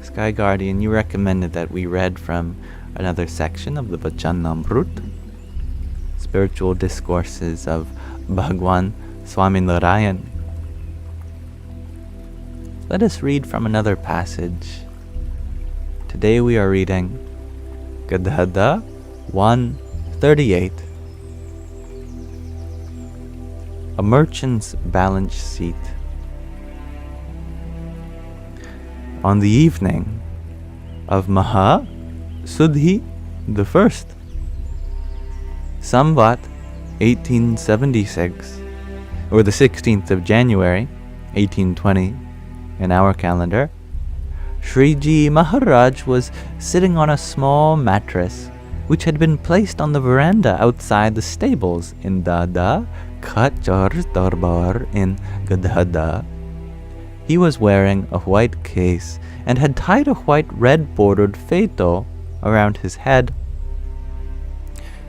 Sky Guardian, you recommended that we read from another section of the Vachanamrut, spiritual discourses of Bhagwan Swaminarayan. Let us read from another passage. Today we are reading Gadhada 1:38. A merchant's balance sheet. On the evening of Maha Sudhi the First, Samvat 1876, or the 16th of January 1820 in our calendar, Sriji Maharaj was sitting on a small mattress which had been placed on the veranda outside the stables in Dada Khachar's Darbar in Gadhada. He was wearing a white case and had tied a white red-bordered feto around his head.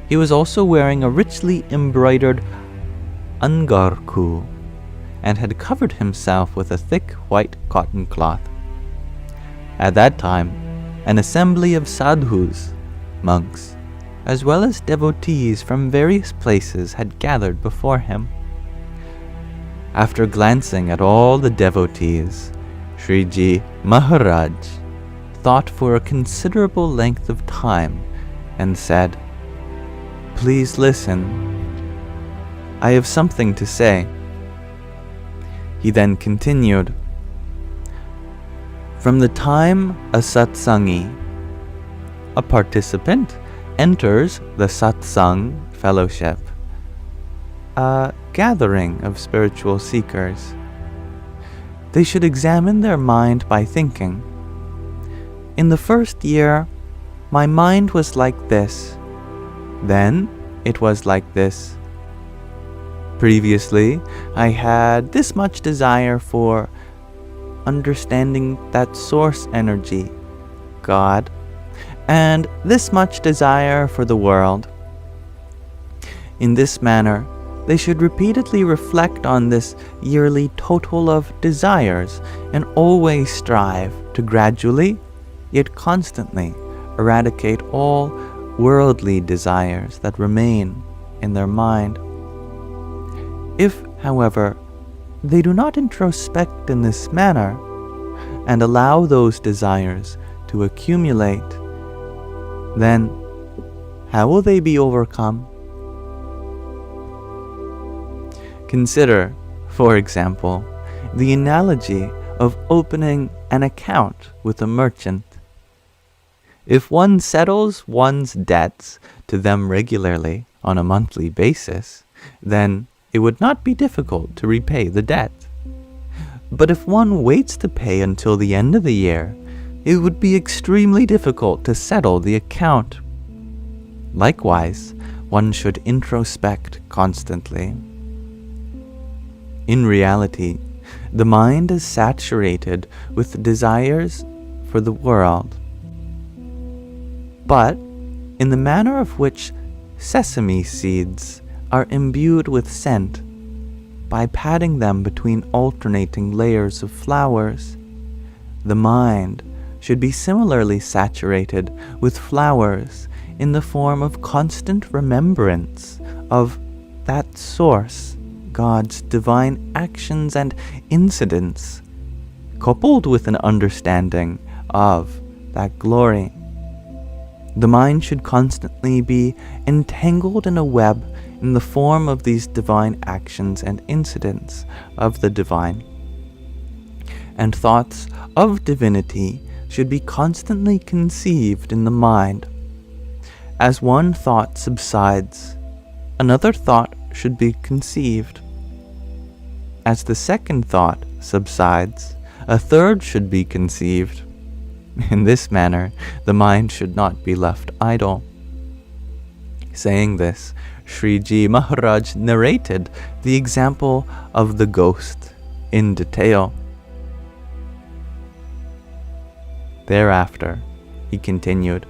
He was also wearing a richly embroidered angarku and had covered himself with a thick white cotton cloth. At that time, an assembly of sadhus, monks, as well as devotees from various places had gathered before him. After glancing at all the devotees, Sriji Maharaj thought for a considerable length of time and said, "Please listen. I have something to say." He then continued, "From the time a satsangi, a participant, enters the satsang fellowship, a gathering of spiritual seekers, they should examine their mind by thinking, 'In the first year, my mind was like this. Then it was like this. Previously, I had this much desire for understanding that source energy, God, and this much desire for the world.' In this manner, they should repeatedly reflect on this yearly total of desires and always strive to gradually, yet constantly, eradicate all worldly desires that remain in their mind. If, however, they do not introspect in this manner and allow those desires to accumulate, then how will they be overcome? Consider, for example, the analogy of opening an account with a merchant. If one settles one's debts to them regularly on a monthly basis, then it would not be difficult to repay the debt. But if one waits to pay until the end of the year, it would be extremely difficult to settle the account. Likewise, one should introspect constantly. In reality, the mind is saturated with desires for the world. But in the manner of which sesame seeds are imbued with scent, by patting them between alternating layers of flowers, the mind should be similarly saturated with flowers in the form of constant remembrance of that source, God's divine actions and incidents, coupled with an understanding of that glory. The mind should constantly be entangled in a web in the form of these divine actions and incidents of the divine. And thoughts of divinity should be constantly conceived in the mind. As one thought subsides, another thought should be conceived. As the second thought subsides, a third should be conceived. In this manner, the mind should not be left idle. Saying this, Sriji Maharaj narrated the example of the ghost in detail. Thereafter, he continued,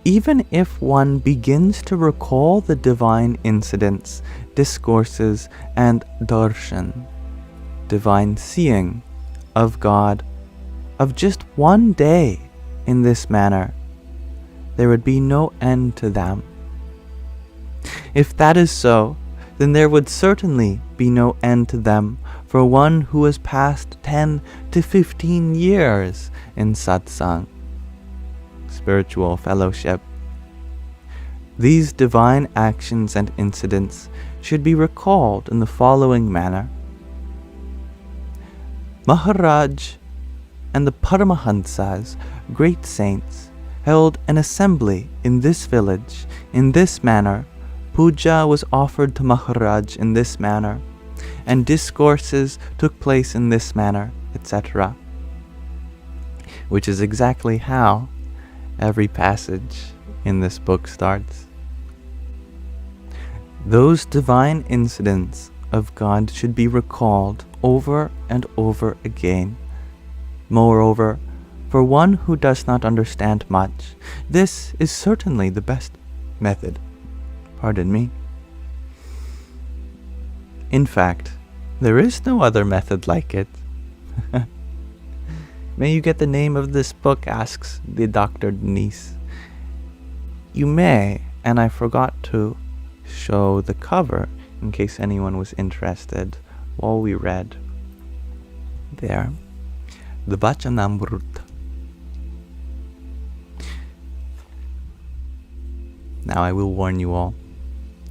even if one begins to recall the divine incidents, discourses, and darshan, divine seeing of God, of just one day in this manner, there would be no end to them. If that is so, then there would certainly be no end to them for one who has passed 10 to 15 years in satsang, spiritual fellowship. These divine actions and incidents should be recalled in the following manner. Maharaj and the Paramahansas, great saints, held an assembly in this village in this manner. Puja was offered to Maharaj in this manner, and discourses took place in this manner, etc. Which is exactly how every passage in this book starts. Those divine incidents of God should be recalled over and over again. Moreover, for one who does not understand much, this is certainly the best method. Pardon me. In fact, there is no other method like it. May you get the name of this book, asks the doctored niece. You may, and I forgot to show the cover in case anyone was interested while we read. There, the Vachanamrut. Now I will warn you all,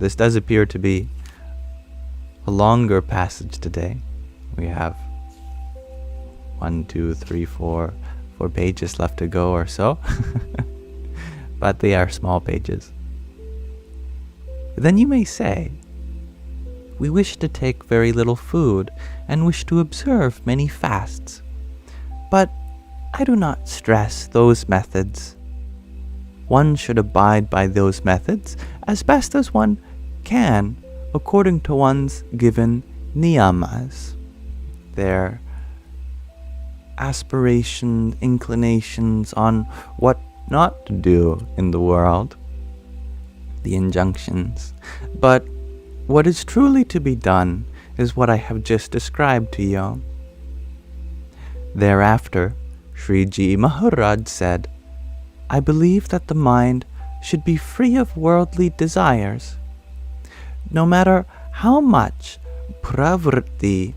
this does appear to be a longer passage today. We have 4 pages left to go or so, but they are small pages. Then you may say, we wish to take very little food and wish to observe many fasts, but I do not stress those methods. One should abide by those methods as best as one can according to one's given niyamas, their aspirations, inclinations on what not to do in the world, the injunctions. But what is truly to be done is what I have just described to you. Thereafter, Sriji Maharaj said, I believe that the mind should be free of worldly desires. No matter how much pravritti,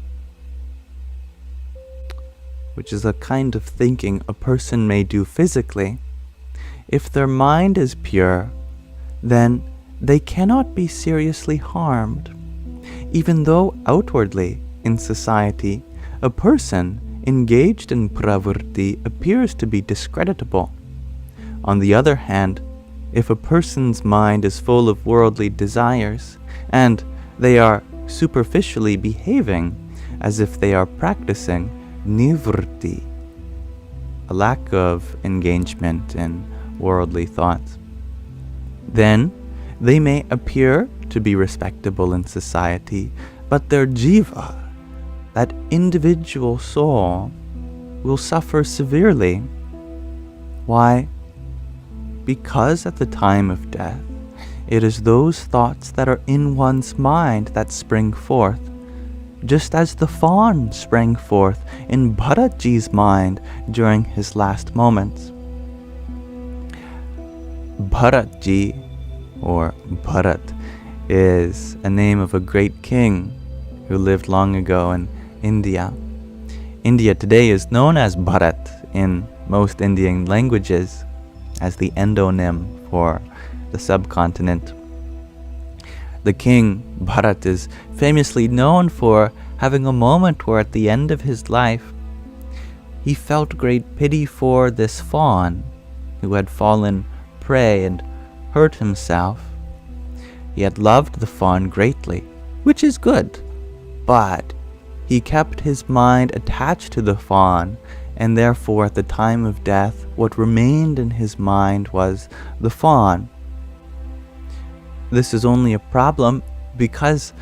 which is a kind of thinking a person may do physically, if their mind is pure, then they cannot be seriously harmed. Even though outwardly, in society, a person engaged in pravritti appears to be discreditable. On the other hand, if a person's mind is full of worldly desires, and they are superficially behaving as if they are practicing nivritti, a lack of engagement in worldly thoughts, then they may appear to be respectable in society, but their jiva, that individual soul, will suffer severely. Why? Because at the time of death, it is those thoughts that are in one's mind that spring forth, just as the fawn sprang forth in Bharatji's mind during his last moments. Bharatji, or Bharat, is a name of a great king who lived long ago in India. India today is known as Bharat in most Indian languages, as the endonym for the subcontinent. The king, Bharat, is famously known for having a moment where at the end of his life, he felt great pity for this fawn who had fallen prey and hurt himself. He had loved the fawn greatly, which is good, but he kept his mind attached to the fawn, and therefore at the time of death, what remained in his mind was the fawn. This is only a problem because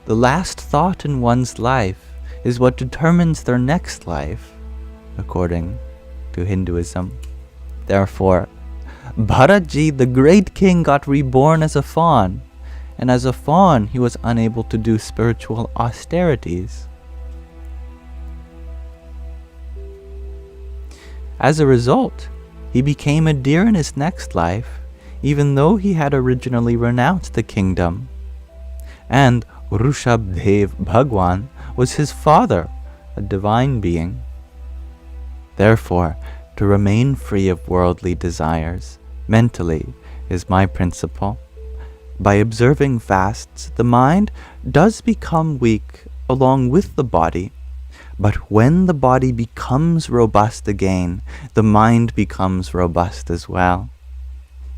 the last thought in one's life is what determines their next life, according to Hinduism. Therefore, Bharatji, the great king, got reborn as a fawn, and as a fawn he was unable to do spiritual austerities. As a result, he became a deer in his next life, even though he had originally renounced the kingdom. And Rishabdev Bhagwan was his father, a divine being. Therefore, to remain free of worldly desires mentally is my principle. By observing fasts, the mind does become weak along with the body, but when the body becomes robust again, the mind becomes robust as well.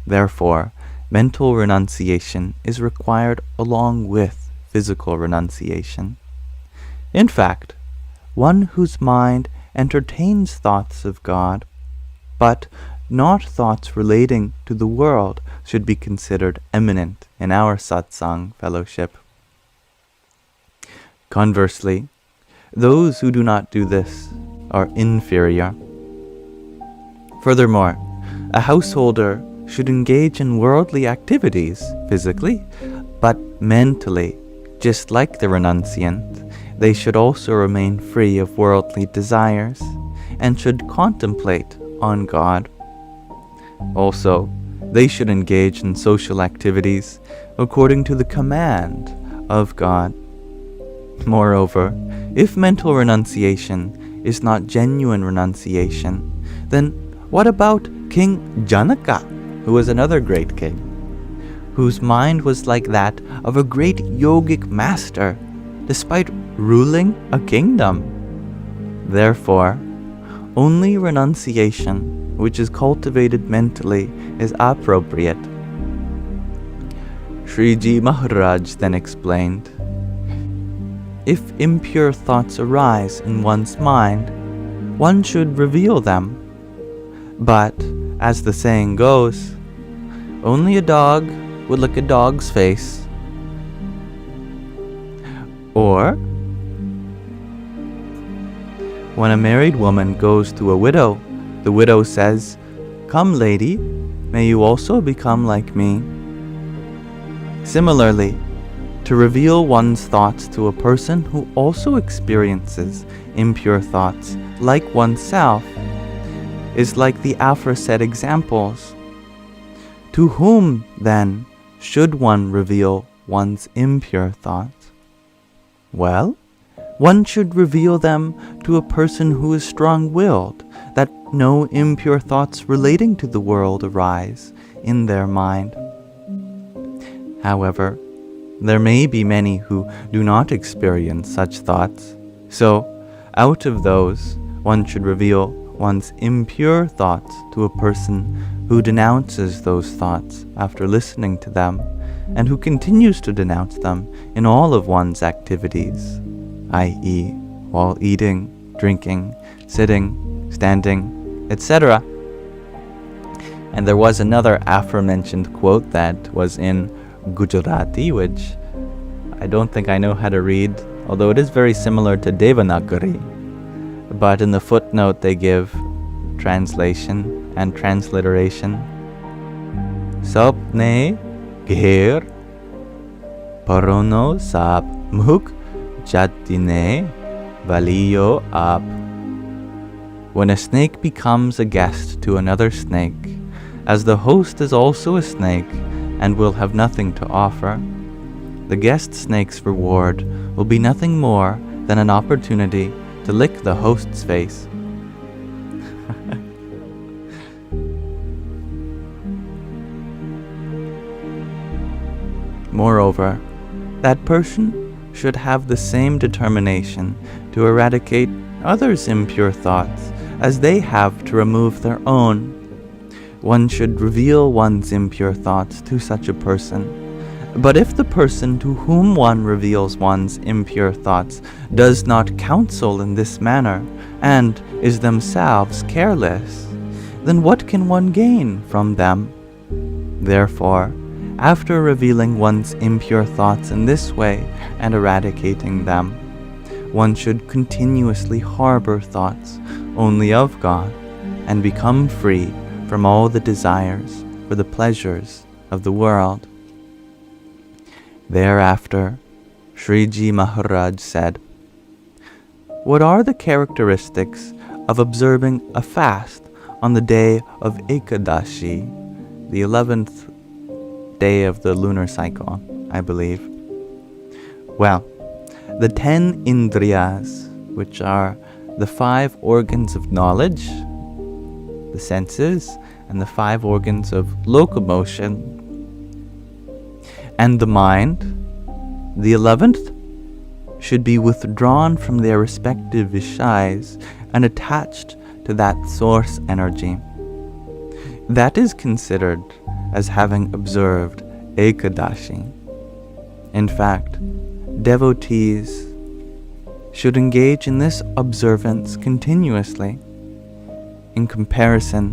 Therefore, mental renunciation is required along with physical renunciation. In fact, one whose mind entertains thoughts of God, but not thoughts relating to the world, should be considered eminent in our satsang fellowship. Conversely, those who do not do this are inferior. Furthermore, a householder should engage in worldly activities physically, but mentally, just like the renunciant, they should also remain free of worldly desires and should contemplate on God. Also, they should engage in social activities according to the command of God. Moreover, if mental renunciation is not genuine renunciation, then what about King Janaka, who was another great king, whose mind was like that of a great yogic master, despite ruling a kingdom? Therefore, only renunciation which is cultivated mentally is appropriate. Sriji Maharaj then explained, if impure thoughts arise in one's mind, one should reveal them. But, as the saying goes, only a dog would lick a dog's face. Or, when a married woman goes to a widow, the widow says, "Come, lady, may you also become like me." Similarly, to reveal one's thoughts to a person who also experiences impure thoughts like oneself is like the aforesaid examples. To whom, then, should one reveal one's impure thoughts? Well, one should reveal them to a person who is strong-willed, that no impure thoughts relating to the world arise in their mind. However, there may be many who do not experience such thoughts, so out of those, one should reveal one's impure thoughts to a person who denounces those thoughts after listening to them, and who continues to denounce them in all of one's activities, i.e., while eating, drinking, sitting, standing, etc. And there was another aforementioned quote that was in Gujarati, which I don't think I know how to read, although it is very similar to Devanagari. But in the footnote they give translation and transliteration. Sapne gher parono sap muk jatine valiyo ap. When a snake becomes a guest to another snake, as the host is also a snake and will have nothing to offer, the guest snake's reward will be nothing more than an opportunity to lick the host's face. Moreover, that person should have the same determination to eradicate others' impure thoughts as they have to remove their own. One should reveal one's impure thoughts to such a person. But if the person to whom one reveals one's impure thoughts does not counsel in this manner, and is themselves careless, then what can one gain from them? Therefore, after revealing one's impure thoughts in this way and eradicating them, one should continuously harbor thoughts only of God and become free from all the desires for the pleasures of the world. Thereafter, Sriji Maharaj said, "What are the characteristics of observing a fast on the day of Ekadashi, the 11th day of the lunar cycle, I believe. Well, the 10 Indriyas, which are the 5 organs of knowledge, the senses, and the 5 organs of locomotion, and the mind, the 11th should be withdrawn from their respective Vishais and attached to that source energy. That is considered as having observed Ekadashi. In fact, devotees should engage in this observance continuously. In comparison,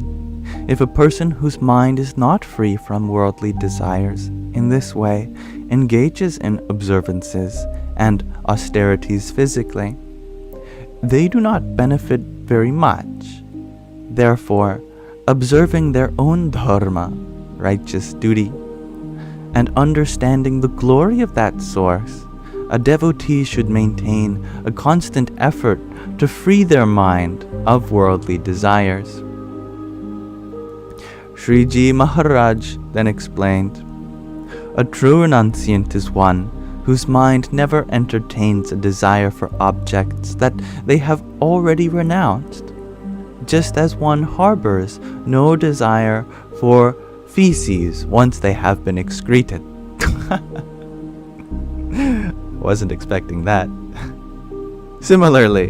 if a person whose mind is not free from worldly desires in this way engages in observances and austerities physically, they do not benefit very much. Therefore, observing their own dharma, righteous duty, and understanding the glory of that source, a devotee should maintain a constant effort to free their mind of worldly desires. Sriji Maharaj then explained, a true renunciant is one whose mind never entertains a desire for objects that they have already renounced, just as one harbors no desire for feces once they have been excreted. Wasn't expecting that. Similarly,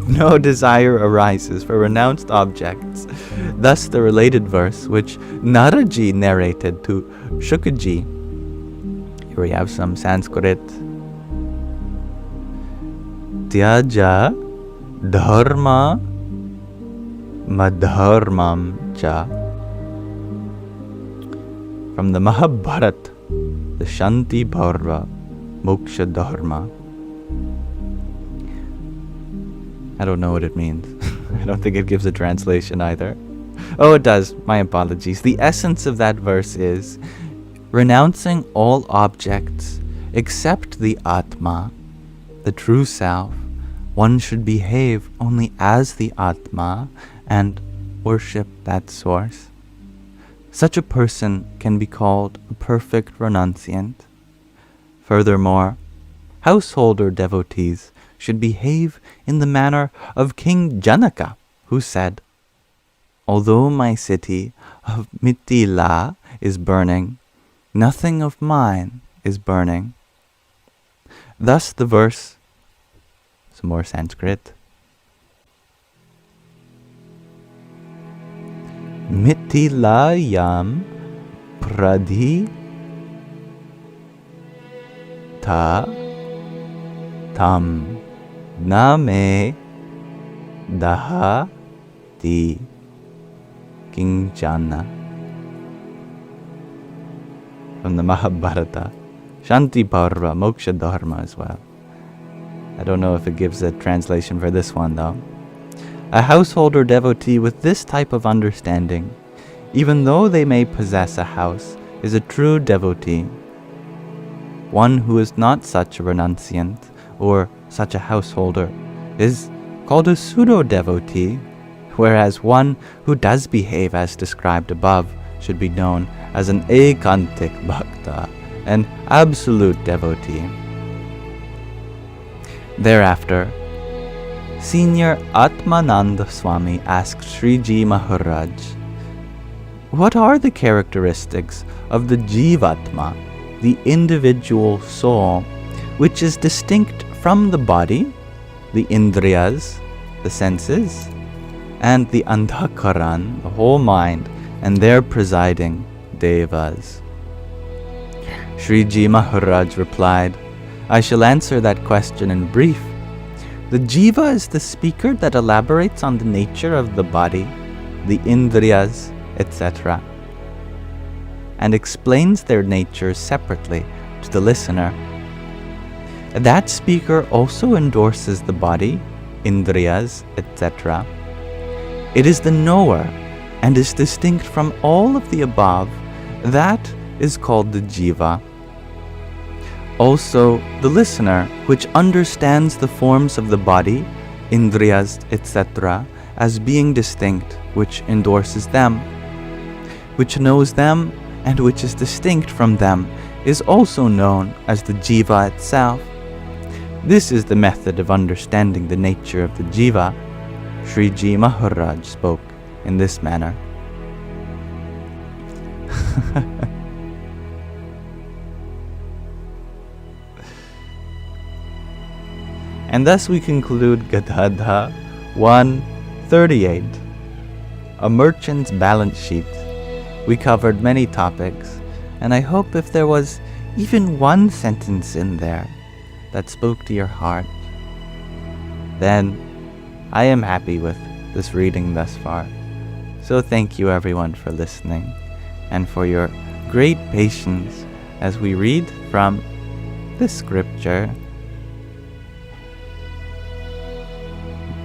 no desire arises for renounced objects. Thus the related verse which Naraji narrated to Shukaji. Here we have some Sanskrit. Tyaja dharma madharmam cha. From the Mahabharat, the Shanti Bharva Moksha Dharma. I don't know what it means. I don't think it gives a translation either. Oh, it does. My apologies. The essence of that verse is renouncing all objects except the Atma, the true self. One should behave only as the Atma and worship that source. Such a person can be called a perfect renunciant. Furthermore, householder devotees should behave in the manner of King Janaka, who said, although my city of Mithila is burning, nothing of mine is burning. Thus the verse, some more Sanskrit. Mithilayam pradhi ta tam name daha ti kinchana. From the Mahabharata, Shanti Parva, Moksha Dharma as well. I don't know if it gives a translation for this one though. A householder devotee with this type of understanding, even though they may possess a house, is a true devotee. One who is not such a renunciant or such a householder is called a pseudo-devotee, whereas one who does behave as described above should be known as an ekantik bhakta, an absolute devotee. Thereafter, Senior Atmananda Swami asked Sriji Maharaj, what are the characteristics of the Jivatma, the individual soul, which is distinct from the body, the Indriyas, the senses, and the Andhakaran, the whole mind, and their presiding devas? Sriji Maharaj replied, I shall answer that question in brief. The jiva is the speaker that elaborates on the nature of the body, the indriyas, etc., and explains their natures separately to the listener. That speaker also endorses the body, indriyas, etc. It is the knower and is distinct from all of the above. That is called the jiva. Also, the listener, which understands the forms of the body, indriyas, etc., as being distinct, which endorses them, which knows them, and which is distinct from them, is also known as the Jiva itself. This is the method of understanding the nature of the Jiva. Sriji Maharaj spoke in this manner. And thus we conclude Gadhada 138, a merchant's balance sheet. We covered many topics, and I hope if there was even one sentence in there that spoke to your heart, then I am happy with this reading thus far. So thank you everyone for listening and for your great patience as we read from the scripture.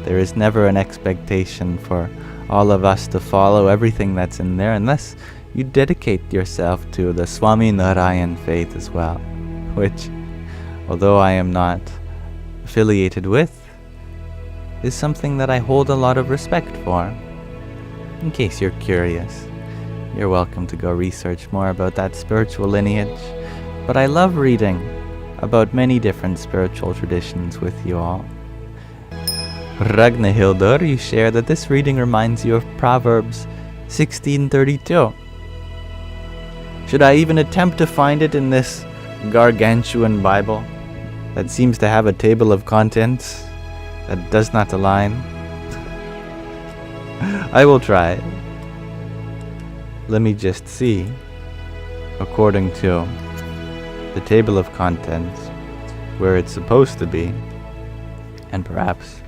There is never an expectation for all of us to follow everything that's in there unless you dedicate yourself to the Swaminarayan faith as well, which, although I am not affiliated with, is something that I hold a lot of respect for. In case you're curious, you're welcome to go research more about that spiritual lineage, but I love reading about many different spiritual traditions with you all. Ragnhildur, you share that this reading reminds you of Proverbs 16:32. Should I even attempt to find it in this gargantuan Bible that seems to have a table of contents that does not align? I will try. Let me just see, according to the table of contents, where it's supposed to be, and perhaps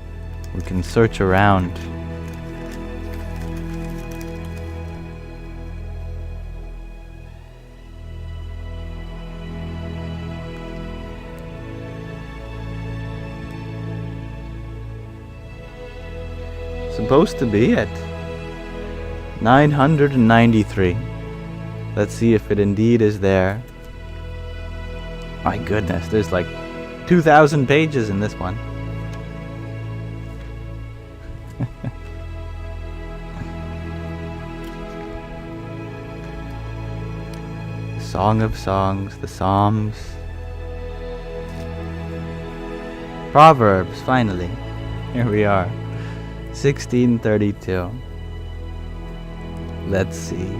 we can search around. Supposed to be at 993. Let's see if it indeed is there. My goodness, there's like 2,000 pages in this one. Song of Songs, the Psalms, Proverbs, finally. Here we are, 1632. Let's see.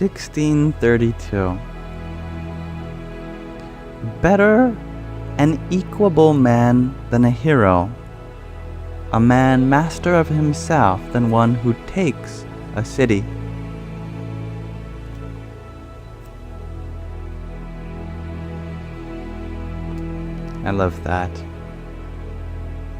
(1632). Better an equable man than a hero, a man master of himself than one who takes a city. I love that.